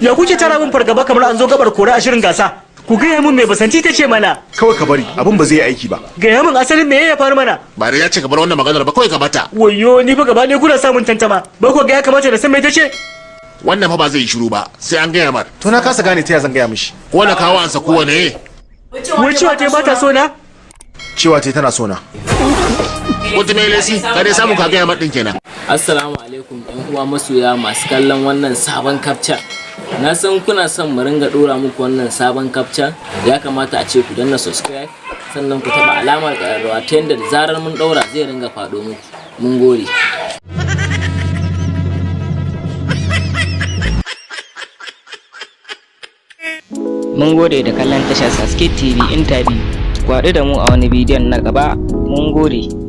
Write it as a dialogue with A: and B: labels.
A: Ya kuke tara min fargaba kamar an zo gabar kore a shirin gasa? Ku gaya min mai basanti ta ce mana.
B: Kawai ka bari, abin ba zai yi aiki ba.
A: Gaya min asalin me ya faru mana?
C: Ba da ya ce ka bar wannan maganar ba, kawai ka bata.
A: Wayyo, ni fa gaba ne kuna samun tantama. Ba ku ga ya kamata da san me ta ce?
C: Wannan fa ba zai yi shiru ba, sai an gaya mar.
B: To na kasa gane ta ya zan gaya mishi.
C: Ko na kawo ansa kowane.
A: Wai cewa ta ba ta so na?
B: Cewa ta tana so na.
C: Wata mai lesi, ka dai samu ka gaya mar din kenan.
D: Assalamu alaikum ɗan uwa masoya masu kallon wannan sabon capture. Na san kuna son mu ringa dora muku wannan sabon capture, ya kamata a ce ku danna subscribe sannan ku taba alamar ƙararrawa ta yadda da zarar mun daura zai ringa faɗo muku. Mun gode.
E: Mun gode da kallon tashar Saske TV Interview. Ku haɗu da mu a wani bidiyon na gaba. Mun gode.